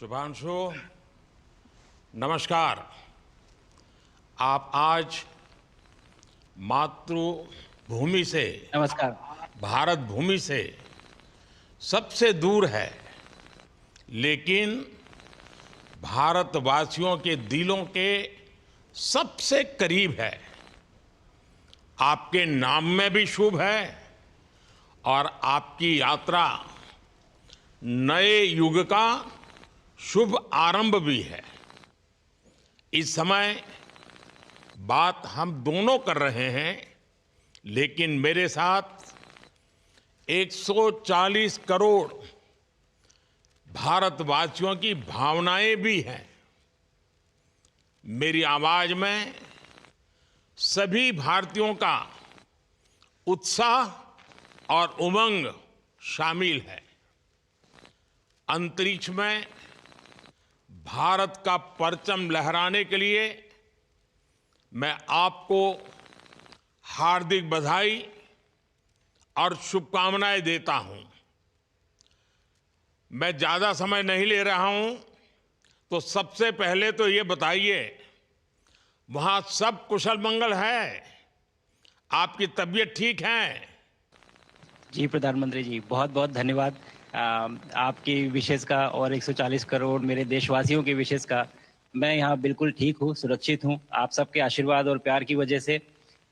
शुभांशु, नमस्कार। आप आज मातृभूमि से, नमस्कार। भारत भूमि से सबसे दूर है, लेकिन भारतवासियों के दिलों के सबसे करीब है। आपके नाम में भी शुभ है और आपकी यात्रा नए युग का शुभ आरंभ भी है। इस समय बात हम दोनों कर रहे हैं, लेकिन मेरे साथ 140 करोड़ भारतवासियों की भावनाएं भी हैं। मेरी आवाज में सभी भारतीयों का उत्साह और उमंग शामिल है। अंतरिक्ष में भारत का परचम लहराने के लिए मैं आपको हार्दिक बधाई और शुभकामनाएं देता हूं। मैं ज्यादा समय नहीं ले रहा हूं, तो सबसे पहले तो ये बताइए, वहां सब कुशल मंगल है? आपकी तबीयत ठीक है? जी, प्रधानमंत्री जी, बहुत-बहुत धन्यवाद आपकी विशेष का और 140 करोड़ मेरे देशवासियों की विशेष का। मैं यहाँ बिल्कुल ठीक हूँ, सुरक्षित हूँ। आप सबके आशीर्वाद और प्यार की वजह से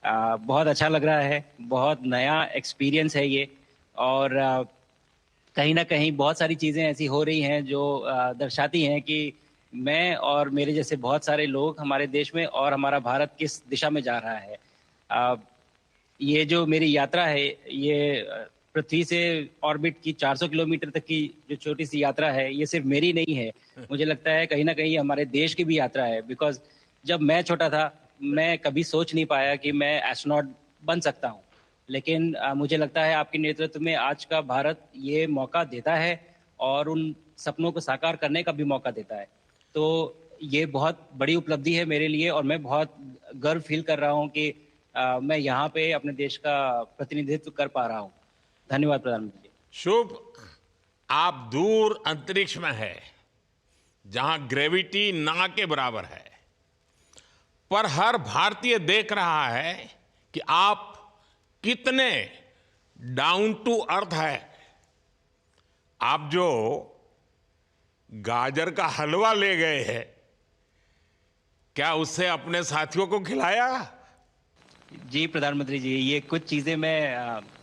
बहुत अच्छा लग रहा है। बहुत नया एक्सपीरियंस है ये और कहीं न कहीं बहुत सारी चीज़ें ऐसी हो रही हैं जो दर्शाती हैं कि मैं और मेरे जैसे बहुत सारे लोग हमारे देश में और हमारा भारत किस दिशा में जा रहा है। अ, ये जो मेरी यात्रा है, ये पृथ्वी से ऑर्बिट की 400 किलोमीटर तक की जो छोटी-सी यात्रा है, ये सिर्फ़ मेरी नहीं है। मुझे लगता है कहीं न कहीं हमारे देश की भी यात्रा है बिकॉज़ जब मैं छोटा था, मैं कभी सोच नहीं पाया कि मैं एस्ट्रोनॉट बन सकता हूँ। लेकिन मुझे लगता है आपके नेतृत्व में आज का भारत ये मौका देता है और उन सपनों को साकार करने का भी मौका देता है। तो ये बहुत बड़ी उपलब्धि है मेरे लिए और मैं बहुत गर्व फ़ील कर रहा हूँ कि मैं यहाँ पे अपने देश का प्रतिनिधित्व कर पा रहा हूँ। धन्यवाद प्रधानमंत्री जी। शुभ। आप दूर अंतरिक्ष में है, जहां ग्रेविटी ना के बराबर है, पर हर भारतीय देख रहा है कि आप कितने डाउन टू अर्थ है। आप जो गाजर का हलवा ले गए हैं, क्या उससे अपने साथियों को खिलाया? जी, प्रधानमंत्री जी, ये कुछ चीज़ें मैं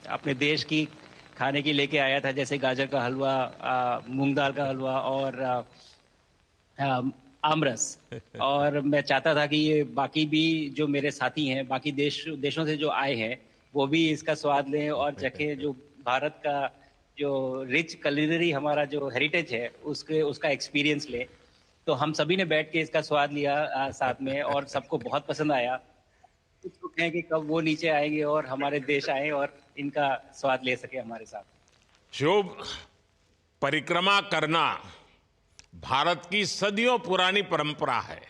अपने देश की खाने की लेके आया था जैसे गाजर का हलवा, मूँग दाल का हलवा और अ, आमरस। और मैं चाहता था कि ये बाकी भी जो मेरे साथी हैं, बाकी देशों से जो आए हैं, वो भी इसका स्वाद लें और चखें जो भारत का जो रिच कुलिनरी हमारा जो हेरिटेज है, उसके उसका एक्सपीरियंस लें। तो हम सभी ने बैठ के इसका स्वाद लिया साथ में और सबको बहुत पसंद आया। उत्सुक हैं कि कब वो नीचे आएँगे और हमारे देश आएँ और इनका स्वाद ले सकें हमारे साथ। शुभ। परिक्रमा करना भारत की सदियों पुरानी परंपरा है।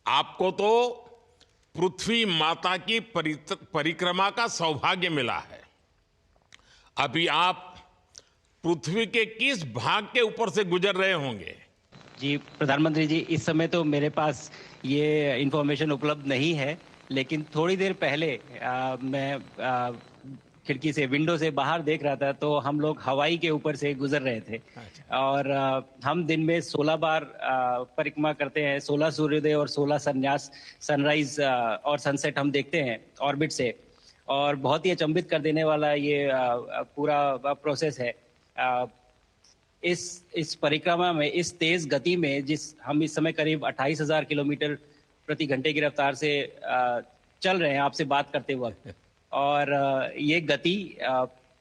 आपको तो पृथ्वी माता की परिक्रमा का सौभाग्य मिला है। अभी आप पृथ्वी के किस भाग के ऊपर से गुजर रहे होंगे? जी, प्रधानमंत्री जी, इस समय तो मेरे पास ये इन्फॉर्मेशन उपलब्ध नहीं है, लेकिन थोड़ी देर पहले मैं खिड़की से, विंडो से बाहर देख रहा था, तो हम लोग हवाई के ऊपर से गुज़र रहे थे अच्छा। और हम दिन में 16 बार परिक्रमा करते हैं, 16 सूर्योदय और 16 सनराइज़ और सनसेट हम देखते हैं ऑर्बिट से और बहुत ही अचंभित कर देने वाला ये पूरा प्रोसेस है। अ, इस परिक्रमा में इस तेज गति में जिस हम इस समय करीब 28,000 किलोमीटर प्रति घंटे की रफ्तार से चल रहे हैं आपसे बात करते वक्त और ये गति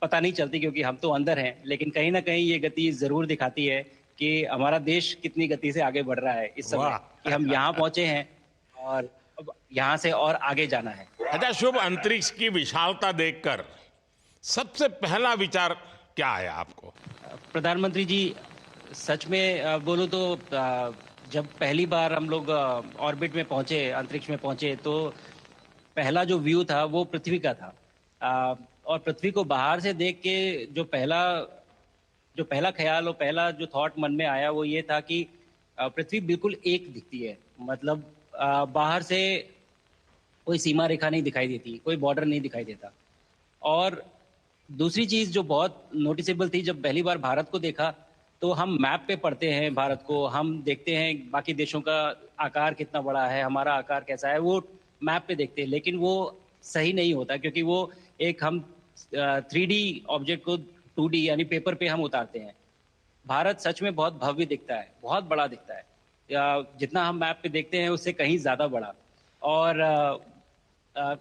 पता नहीं चलती क्योंकि हम तो अंदर हैं, लेकिन कहीं ना कहीं ये गति जरूर दिखाती है कि हमारा देश कितनी गति से आगे बढ़ रहा है इस समय, वाह। कि हम यहाँ पहुंचे हैं और अब यहाँ से और आगे जाना है। अच्छा शुभ, अंतरिक्ष की विशालता देखकर सबसे पहला विचार क्या आया आपको? प्रधानमंत्री जी, सच में बोलूँ तो जब पहली बार हम लोग ऑर्बिट में पहुंचे, अंतरिक्ष में पहुंचे, तो पहला जो व्यू था वो पृथ्वी का था। और पृथ्वी को बाहर से देख के जो पहला जो पहला ख्याल और पहला जो थॉट मन में आया वो ये था कि पृथ्वी बिल्कुल एक दिखती है। मतलब बाहर से कोई सीमा रेखा नहीं दिखाई देती, कोई बॉर्डर नहीं दिखाई देता। और दूसरी चीज जो बहुत नोटिसेबल थी, जब पहली बार भारत को देखा तो हम मैप पे पढ़ते हैं भारत को, हम देखते हैं बाकी देशों का आकार कितना बड़ा है, हमारा आकार कैसा है, वो मैप पे देखते हैं। लेकिन वो सही नहीं होता, क्योंकि वो एक हम 3D ऑब्जेक्ट को 2D यानी पेपर पे हम उतारते हैं। भारत सच में बहुत भव्य दिखता है, बहुत बड़ा दिखता है, जितना हम मैप पे देखते हैं उससे कहीं ज्यादा बड़ा। और अ,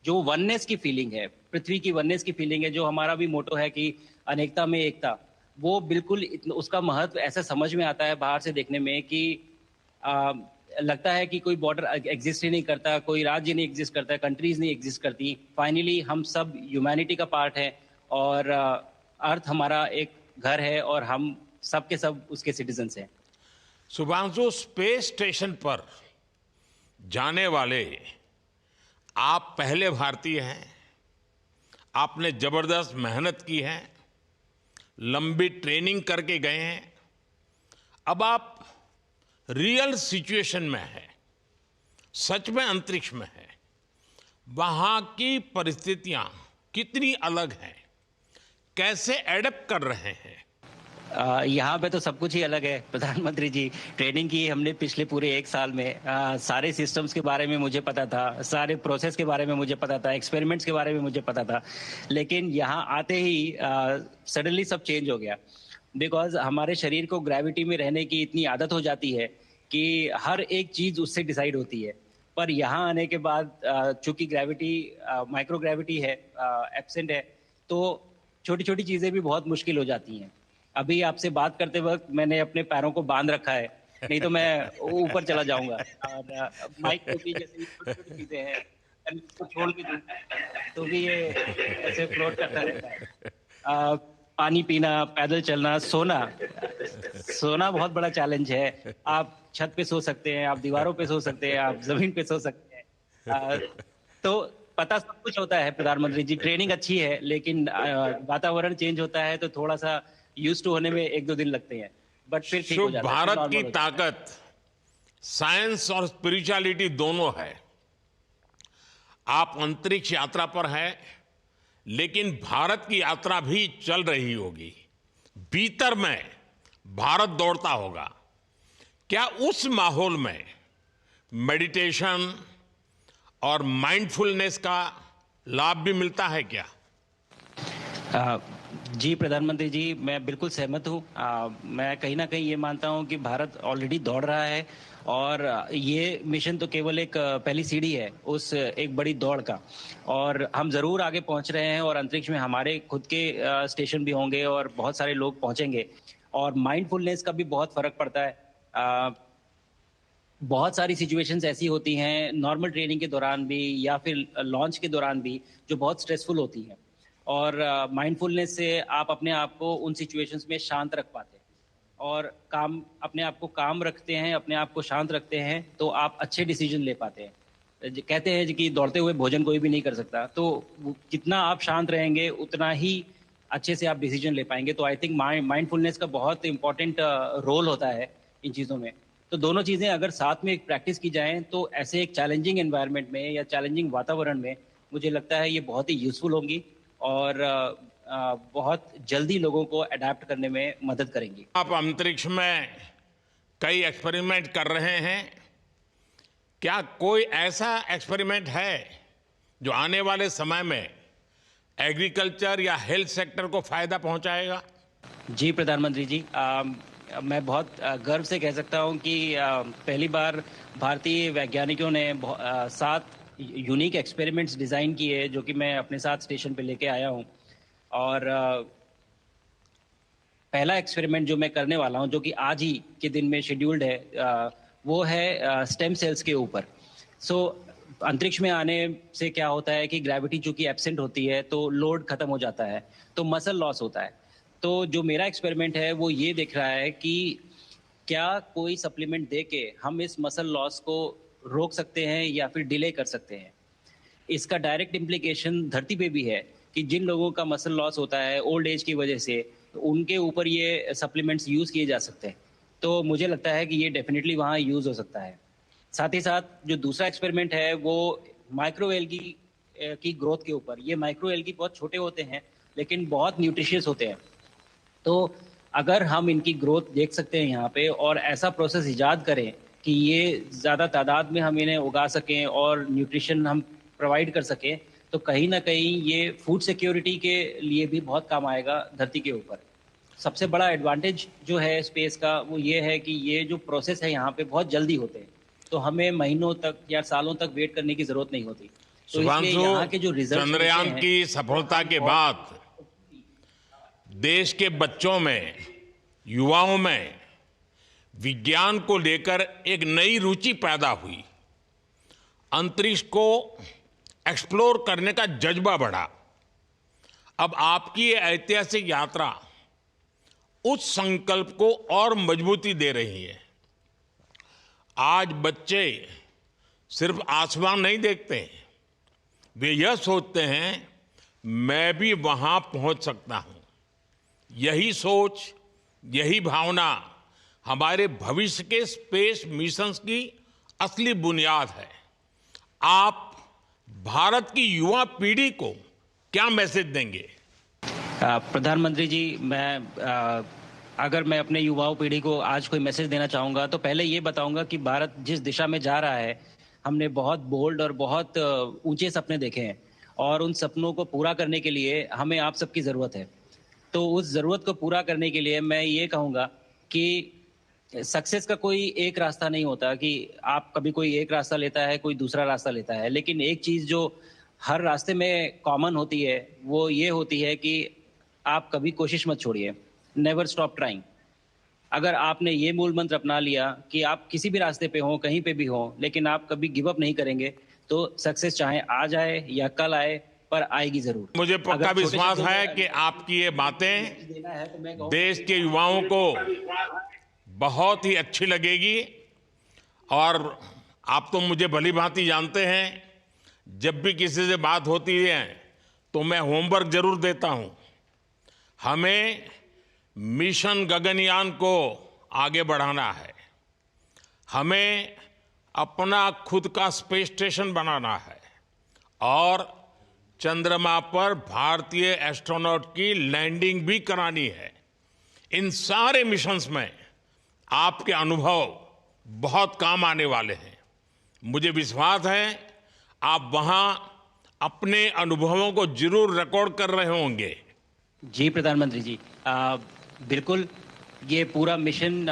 जो वननेस की फीलिंग है, पृथ्वी की वननेस की फीलिंग है, जो हमारा भी मोटो है कि अनेकता में एकता, वो बिल्कुल उसका महत्व ऐसा समझ में आता है बाहर से देखने में कि आ, लगता है कि कोई बॉर्डर एग्जिस्ट ही नहीं करता, कोई राज्य नहीं एग्जिस्ट करता, कंट्रीज नहीं एग्जिस्ट करती। फाइनली हम सब ह्यूमैनिटी का पार्ट है, और अर्थ हमारा एक घर है, और हम सब के सब उसके सिटीजन्स हैं। शुभांशु, स्पेस स्टेशन पर जाने वाले आप पहले भारतीय हैं। आपने जबरदस्त मेहनत की है, लंबी ट्रेनिंग करके गए हैं। अब आप रियल सिचुएशन में हैं, सच में अंतरिक्ष में हैं। वहां की परिस्थितियां कितनी अलग हैं, कैसे एडप्ट कर रहे हैं? यहाँ पे तो सब कुछ ही अलग है प्रधानमंत्री जी। ट्रेनिंग की हमने पिछले पूरे 1 साल में। सारे सिस्टम्स के बारे में मुझे पता था, सारे प्रोसेस के बारे में मुझे पता था, एक्सपेरिमेंट्स के बारे में मुझे पता था। लेकिन यहाँ आते ही सडनली सब चेंज हो गया। बिकॉज हमारे शरीर को ग्रेविटी में रहने की इतनी आदत हो जाती है कि हर एक चीज उससे डिसाइड होती है। पर यहाँ आने के बाद चूंकि ग्रेविटी माइक्रो ग्रेविटी है, एब्सेंट है, तो छोटी छोटी चीजें भी बहुत मुश्किल हो जाती हैं। अभी आपसे बात करते वक्त मैंने अपने पैरों को बांध रखा है, नहीं तो मैं ऊपर चला जाऊंगा। और माइक पे भी जैसे छोटी छोटी चीजें हैं, अगर इसको छोड़ भी दूं तो भी ये ऐसे फ्लोट करता रहता है। पानी पीना, पैदल चलना, सोना। सोना बहुत बड़ा चैलेंज है। आप छत पे सो सकते हैं, आप दीवारों पे सो सकते हैं, आप जमीन पे सो सकते हैं। तो पता सब कुछ होता है प्रधानमंत्री जी, ट्रेनिंग अच्छी है, लेकिन वातावरण चेंज होता है तो थोड़ा सा यूज टू होने में 1-2 दिन लगते हैं, बट फिर ठीक हो शुभ, जाता है, फिर भारत नॉर्मल की हो जाता है। ताकत साइंस और स्पिरिचुअलिटी दोनों है। आप अंतरिक्ष यात्रा पर हैं, लेकिन भारत की यात्रा भी चल रही होगी। भीतर में भारत दौड़ता होगा। क्या उस माहौल में मेडिटेशन और माइंडफुलनेस का लाभ भी मिलता है क्या? अ, जी प्रधानमंत्री जी, मैं बिल्कुल सहमत हूँ। मैं कहीं ना कहीं ये मानता हूँ कि भारत ऑलरेडी दौड़ रहा है, और ये मिशन तो केवल एक पहली सीढ़ी है उस एक बड़ी दौड़ का। और हम जरूर आगे पहुंच रहे हैं, और अंतरिक्ष में हमारे खुद के स्टेशन भी होंगे और बहुत सारे लोग पहुंचेंगे। और माइंडफुलनेस का भी बहुत फर्क पड़ता है। बहुत सारी सिचुएशंस ऐसी होती हैं नॉर्मल ट्रेनिंग के दौरान भी, या फिर लॉन्च के दौरान भी, जो बहुत स्ट्रेसफुल होती हैं। और माइंडफुलनेस से आप अपने आप को उन सिचुएशंस में शांत रख पाते हैं, और काम अपने आप को काम रखते हैं, अपने आप को शांत रखते हैं, तो आप अच्छे डिसीजन ले पाते हैं। कहते हैं कि दौड़ते हुए भोजन कोई भी नहीं कर सकता, तो जितना आप शांत रहेंगे उतना ही अच्छे से आप डिसीजन ले पाएंगे। तो आई थिंक माइंडफुलनेस का बहुत इंपॉर्टेंट रोल होता है इन चीज़ों में। तो दोनों चीज़ें अगर साथ में प्रैक्टिस की जाएं तो ऐसे एक चैलेंजिंग एनवायरनमेंट में या चैलेंजिंग वातावरण में मुझे लगता है ये बहुत ही यूजफुल होंगी, और बहुत जल्दी लोगों को अडेप्ट करने में मदद करेंगी। आप अंतरिक्ष में कई एक्सपेरिमेंट कर रहे हैं। क्या कोई ऐसा एक्सपेरिमेंट है जो आने वाले समय में एग्रीकल्चर या हेल्थ सेक्टर को फायदा पहुंचाएगा? जी प्रधानमंत्री जी, मैं बहुत गर्व से कह सकता हूं कि पहली बार भारतीय वैज्ञानिकों ने 7 यूनिक एक्सपेरिमेंट्स डिज़ाइन किए, जो कि मैं अपने साथ स्टेशन पे लेके आया हूं। और पहला एक्सपेरिमेंट जो मैं करने वाला हूं, जो कि आज ही के दिन में शेड्यूल्ड है, वो है स्टेम सेल्स के ऊपर। सो अंतरिक्ष में आने से क्या होता है कि ग्रेविटी चूंकि एब्सेंट होती है तो लोड खत्म हो जाता है, तो मसल लॉस होता है। तो जो मेरा एक्सपेरिमेंट है वो ये देख रहा है कि क्या कोई सप्लीमेंट दे के हम इस मसल लॉस को रोक सकते हैं या फिर डिले कर सकते हैं। इसका डायरेक्ट इम्प्लीकेशन धरती पे भी है कि जिन लोगों का मसल लॉस होता है ओल्ड एज की वजह से, उनके ऊपर ये सप्लीमेंट्स यूज़ किए जा सकते हैं। तो मुझे लगता है कि ये डेफ़िनिटली वहाँ यूज़ हो सकता है। साथ ही साथ जो दूसरा एक्सपेरिमेंट है वो माइक्रो एल्गी की ग्रोथ के ऊपर। ये माइक्रो एल्गी बहुत छोटे होते हैं, लेकिन बहुत न्यूट्रिशियस होते हैं। तो अगर हम इनकी ग्रोथ देख सकते हैं यहाँ पे और ऐसा प्रोसेस इजाद करें कि ये ज़्यादा तादाद में हम इन्हें उगा सकें और न्यूट्रिशन हम प्रोवाइड कर सकें, तो कहीं न कहीं ये फूड सिक्योरिटी के लिए भी बहुत काम आएगा धरती के ऊपर। सबसे बड़ा एडवांटेज जो है स्पेस का वो ये है कि ये जो प्रोसेस है यहाँ पे बहुत जल्दी होते हैं। तो हमें महीनों तक या सालों तक वेट करने की ज़रूरत नहीं होती। तो इसलिए शुभांशु, यहाँ के जो रिज़ल्ट्स मिलते चंद्रयान हैं की सफलता के बाद देश के बच्चों में, युवाओं में विज्ञान को लेकर एक नई रुचि पैदा हुई। अंतरिक्ष को एक्सप्लोर करने का जज्बा बढ़ा। अब आपकी ये ऐतिहासिक यात्रा उस संकल्प को और मजबूती दे रही है। आज बच्चे सिर्फ आसमान नहीं देखते, वे यह सोचते हैं मैं भी वहां पहुंच सकता हूं। यही सोच, यही भावना हमारे भविष्य के स्पेस मिशंस की असली बुनियाद है। आप भारत की युवा पीढ़ी को क्या मैसेज देंगे? प्रधानमंत्री जी, अगर मैं अपने युवाओं पीढ़ी को आज कोई मैसेज देना चाहूँगा तो पहले ये बताऊँगा कि भारत जिस दिशा में जा रहा है, हमने बहुत बोल्ड और बहुत ऊंचे सपने देखे हैं और उन सपनों को पूरा करने के लिए हमें आप सबकी ज़रूरत है। तो उस ज़रूरत को पूरा करने के लिए मैं ये कहूँगा कि सक्सेस का कोई एक रास्ता नहीं होता कि आप कभी कोई एक रास्ता लेता है, कोई दूसरा रास्ता लेता है। लेकिन एक चीज़ जो हर रास्ते में कॉमन होती है, वो ये होती है कि आप कभी कोशिश मत छोड़िए। Never stop trying. अगर आपने ये मूल मंत्र अपना लिया कि आप किसी भी रास्ते पे हों, कहीं पे भी हों, लेकिन आप कभी गिव अप नहीं करेंगे, तो सक्सेस चाहे आज आए या कल आए, पर आएगी ज़रूर। मुझे पक्का अगर छोटे विश्वास शब्दों है में कि आपकी ये बातें देना है तो मैं कहूँ देश के युवाओं को बहुत ही अच्छी लगेगी। और आप तो मुझे भली भांति जानते हैं, जब भी किसी से बात होती है तो मैं होमवर्क जरूर देता हूं। हमें मिशन गगनयान को आगे बढ़ाना है। हमें अपना खुद का स्पेस स्टेशन बनाना है और चंद्रमा पर भारतीय एस्ट्रोनॉट की लैंडिंग भी करानी है। इन सारे मिशंस में आपके अनुभव बहुत काम आने वाले हैं। मुझे विश्वास है आप वहां अपने अनुभवों को जरूर रिकॉर्ड कर रहे होंगे। जी प्रधानमंत्री जी, बिल्कुल। ये पूरा मिशन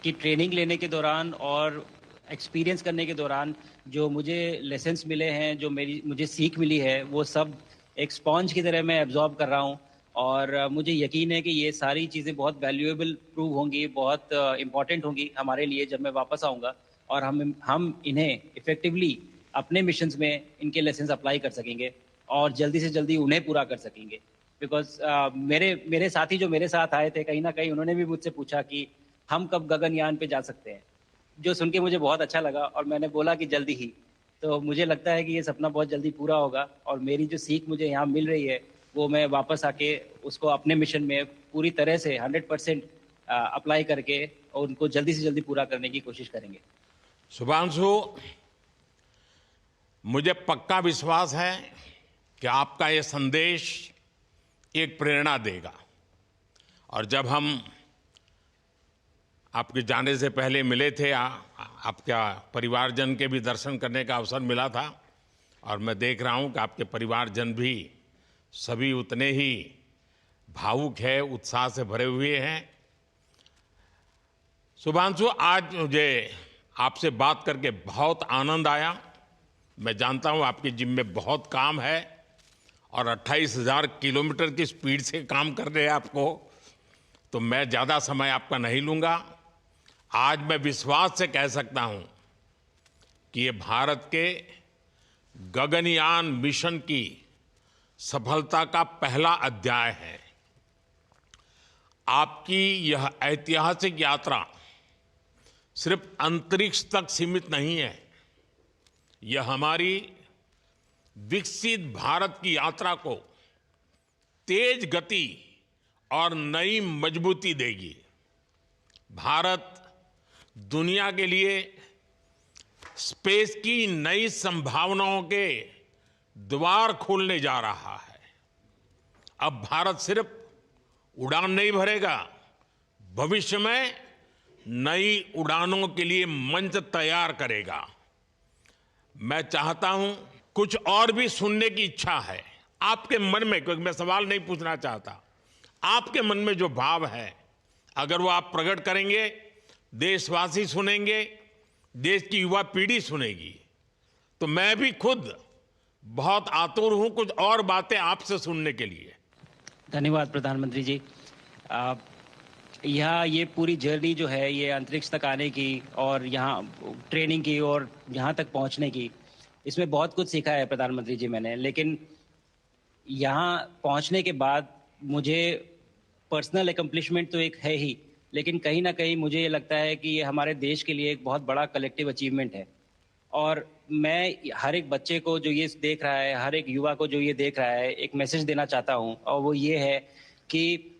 की ट्रेनिंग लेने के दौरान और एक्सपीरियंस करने के दौरान जो मुझे लेसन्स मिले हैं, जो मुझे सीख मिली है, वो सब एक स्पॉन्ज की तरह मैं एब्जॉर्ब कर रहा हूँ। और मुझे यकीन है कि ये सारी चीज़ें बहुत वैल्यूएबल प्रूव होंगी, बहुत इम्पॉर्टेंट होंगी हमारे लिए जब मैं वापस आऊँगा। और हम इन्हें इफ़ेक्टिवली अपने मिशंस में इनके लेसन्स अप्लाई कर सकेंगे और जल्दी से जल्दी उन्हें पूरा कर सकेंगे। बिकॉज़ मेरे साथी जो मेरे साथ आए थे, कहीं न कहीं उन्होंने भी मुझसे पूछा कि हम कब गगनयान पे जा सकते हैं? जो सुन के मुझे बहुत अच्छा लगा और मैंने बोला कि जल्दी ही। तो मुझे लगता है कि ये सपना बहुत जल्दी पूरा होगा और मेरी जो सीख मुझे यहाँ मिल रही है, वो मैं वापस आके उसको अपने मिशन में पूरी तरह से 100% अप्लाई करके और उनको जल्दी से जल्दी पूरा करने की कोशिश करेंगे। शुभांशु, मुझे पक्का विश्वास है कि आपका ये संदेश एक प्रेरणा देगा। और जब हम आपके जाने से पहले मिले थे, आपका परिवारजन के भी दर्शन करने का अवसर मिला था और मैं देख रहा हूं कि आपके परिवारजन भी सभी उतने ही भावुक है, उत्साह से भरे हुए हैं। शुभांशु, आज मुझे आपसे बात करके बहुत आनंद आया। मैं जानता हूं आपके जिम में बहुत काम है और 28,000 किलोमीटर की स्पीड से काम कर रहे हैं आपको, तो मैं ज़्यादा समय आपका नहीं लूँगा। आज मैं विश्वास से कह सकता हूं कि ये भारत के गगनयान मिशन की सफलता का पहला अध्याय है। आपकी यह ऐतिहासिक यात्रा सिर्फ अंतरिक्ष तक सीमित नहीं है, यह हमारी विकसित भारत की यात्रा को तेज गति और नई मजबूती देगी। भारत दुनिया के लिए स्पेस की नई संभावनाओं के द्वार खोलने जा रहा है। अब भारत सिर्फ उड़ान नहीं भरेगा, भविष्य में नई उड़ानों के लिए मंच तैयार करेगा। मैं चाहता हूं, कुछ और भी सुनने की इच्छा है आपके मन में, क्योंकि मैं सवाल नहीं पूछना चाहता, आपके मन में जो भाव है अगर वो आप प्रकट करेंगे, देशवासी सुनेंगे, देश की युवा पीढ़ी सुनेगी, तो मैं भी खुद बहुत आतुर हूं कुछ और बातें आपसे सुनने के लिए। धन्यवाद प्रधानमंत्री जी। आप यहाँ ये पूरी जर्नी जो है, ये अंतरिक्ष तक आने की और यहाँ ट्रेनिंग की और यहाँ तक पहुँचने की, इसमें बहुत कुछ सीखा है प्रधानमंत्री जी मैंने। लेकिन यहाँ पहुँचने के बाद मुझे पर्सनल एकम्प्लिशमेंट तो एक है ही, लेकिन कहीं ना कहीं मुझे ये लगता है कि ये हमारे देश के लिए एक बहुत बड़ा कलेक्टिव अचीवमेंट है। और मैं हर एक बच्चे को जो ये देख रहा है, हर एक युवा को जो ये देख रहा है, एक मैसेज देना चाहता हूँ, और वो ये है कि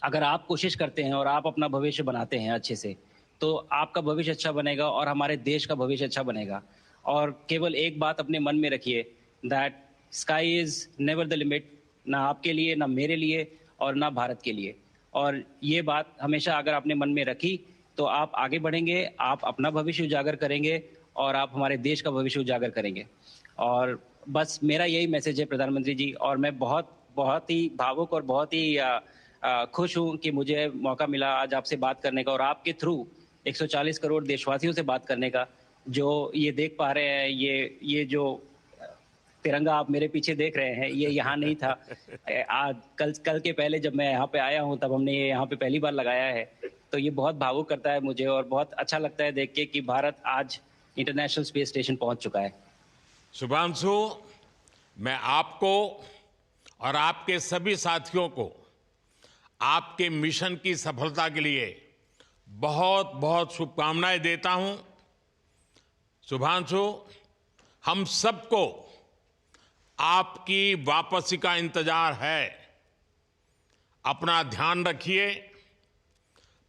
अगर आप कोशिश करते हैं और आप अपना भविष्य बनाते हैं अच्छे से, तो आपका भविष्य अच्छा बनेगा और हमारे देश का भविष्य अच्छा बनेगा। और केवल एक बात अपने मन में रखिए, that sky is never the limit, ना आपके लिए, ना मेरे लिए और ना भारत के लिए। और ये बात हमेशा अगर आपने मन में रखी तो आप आगे बढ़ेंगे, आप अपना भविष्य उजागर करेंगे और आप हमारे देश का भविष्य उजागर करेंगे। और बस मेरा यही मैसेज है प्रधानमंत्री जी। और मैं बहुत बहुत ही भावुक और बहुत ही खुश हूं कि मुझे मौका मिला आज आपसे बात करने का और आपके थ्रू 140 करोड़ देशवासियों से बात करने का। जो ये देख पा रहे हैं, ये जो तिरंगा आप मेरे पीछे देख रहे हैं, ये यहाँ नहीं था। आज कल के पहले जब मैं यहाँ पे आया हूँ, तब हमने ये यहाँ पे पहली बार लगाया है। तो ये बहुत भावुक करता है मुझे और बहुत अच्छा लगता है देख के कि भारत आज इंटरनेशनल स्पेस स्टेशन पहुंच चुका है। शुभांशु, मैं आपको और आपके सभी साथियों को आपके मिशन की सफलता के लिए बहुत बहुत शुभकामनाएं देता हूं। शुभांशु, हम सबको आपकी वापसी का इंतजार है। अपना ध्यान रखिए,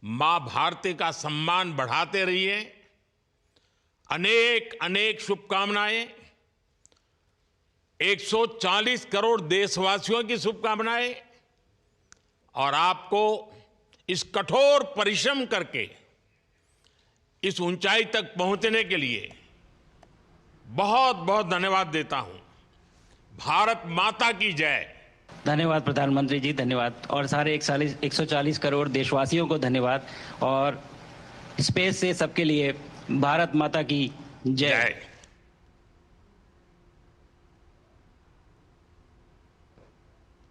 मां भारती का सम्मान बढ़ाते रहिए। अनेक अनेक शुभकामनाएं, 140 करोड़ देशवासियों की शुभकामनाएं, और आपको इस कठोर परिश्रम करके इस ऊंचाई तक पहुंचने के लिए बहुत बहुत धन्यवाद देता हूं। भारत माता की जय। धन्यवाद प्रधानमंत्री जी, धन्यवाद। और सारे 140 करोड़ देशवासियों को धन्यवाद। और स्पेस से सबके लिए भारत माता की जय।